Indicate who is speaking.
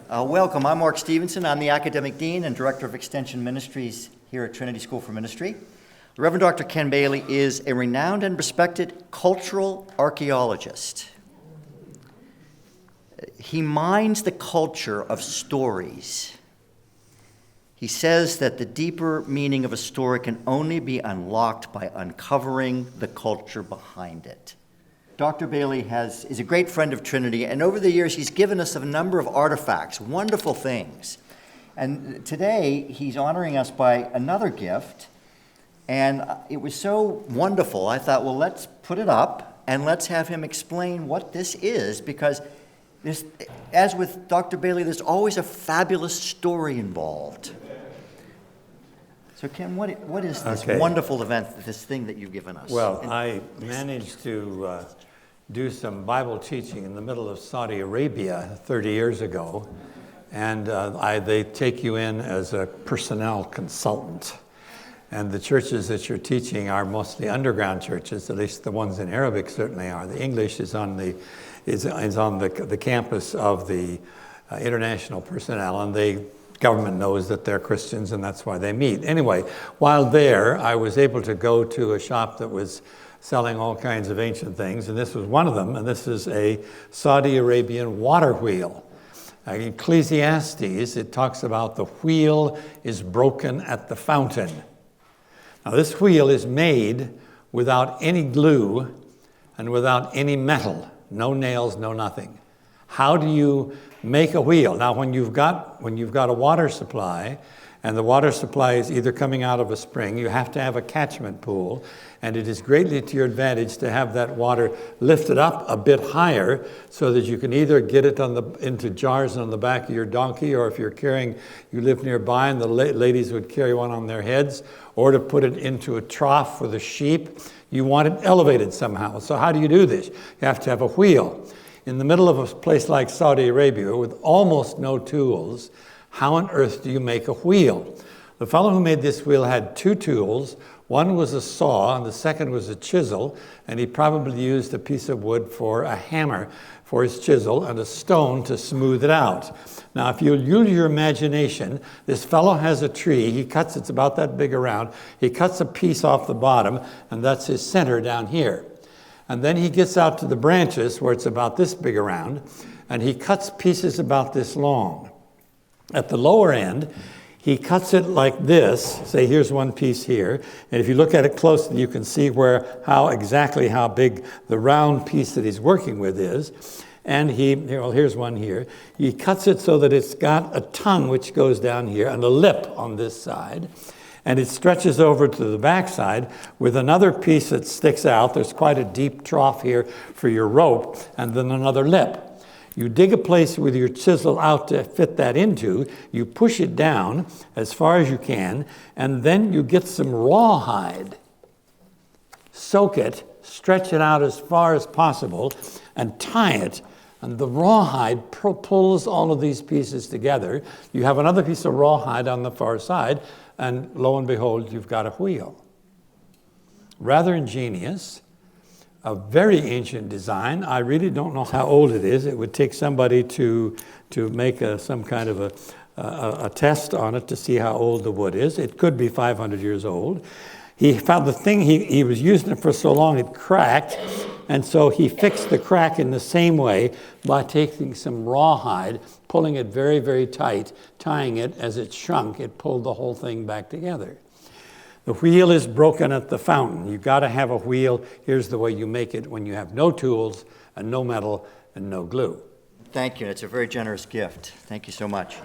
Speaker 1: Welcome. I'm Mark Stevenson. I'm the Academic Dean and Director of Extension Ministries here at Trinity School for Ministry. The Reverend Dr. Ken Bailey is a renowned and respected cultural archaeologist. He mines the culture of stories. He says that the deeper meaning of a story can only be unlocked by uncovering the culture behind it. Dr. Bailey is a great friend of Trinity, and over the years he's given us a number of artifacts, wonderful things. And today he's honoring us by another gift, and it was so wonderful, I thought, well, let's put it up and let's have him explain what this is, because as with Dr. Bailey, there's always a fabulous story involved. So Ken, what is this wonderful event, this thing that you've given us?
Speaker 2: Well, I managed to do some Bible teaching in the middle of Saudi Arabia 30 years ago, and they take you in as a personnel consultant. And the churches that you're teaching are mostly underground churches, at least the ones in Arabic certainly are. The English is on the campus of the international personnel, and the government knows that they're Christians, and that's why they meet. Anyway, while there, I was able to go to a shop that was selling all kinds of ancient things, and this was one of them, and this is a Saudi Arabian water wheel. In Ecclesiastes, it talks about the wheel is broken at the fountain. Now, this wheel is made without any glue and without any metal, no nails, no nothing. How do you make a wheel? Now, when you've got a water supply, and the water supply is either coming out of a spring, you have to have a catchment pool, and it is greatly to your advantage to have that water lifted up a bit higher so that you can either get it into jars on the back of your donkey, or if you live nearby and the ladies would carry one on their heads, or to put it into a trough for the sheep. You want it elevated somehow. So how do you do this? You have to have a wheel. In the middle of a place like Saudi Arabia with almost no tools, how on earth do you make a wheel? The fellow who made this wheel had two tools. One was a saw, and the second was a chisel, and he probably used a piece of wood for a hammer for his chisel and a stone to smooth it out. Now, if you use your imagination, this fellow has a tree. It's about that big around. He cuts a piece off the bottom, and that's his center down here. And then he gets out to the branches where it's about this big around, and he cuts pieces about this long. At the lower end, he cuts it like this. Say, here's one piece here. And if you look at it closely, you can see exactly how big the round piece that he's working with is. And here's one here. He cuts it so that it's got a tongue which goes down here and a lip on this side. And it stretches over to the backside with another piece that sticks out. There's quite a deep trough here for your rope, and then another lip. You dig a place with your chisel out to fit that into, you push it down as far as you can, and then you get some rawhide. Soak it, stretch it out as far as possible, and tie it. And the rawhide pulls all of these pieces together. You have another piece of rawhide on the far side, and lo and behold, you've got a wheel. Rather ingenious, a very ancient design. I really don't know how old it is. It would take somebody to make some kind of a test on it to see how old the wood is. It could be 500 years old. He found the thing, he was using it for so long it cracked, and so he fixed the crack in the same way by taking some rawhide, pulling it very, very tight, tying it. As it shrunk, it pulled the whole thing back together. The wheel is broken at the fountain. You've got to have a wheel. Here's the way you make it when you have no tools and no metal and no glue.
Speaker 1: Thank you. It's a very generous gift. Thank you so much.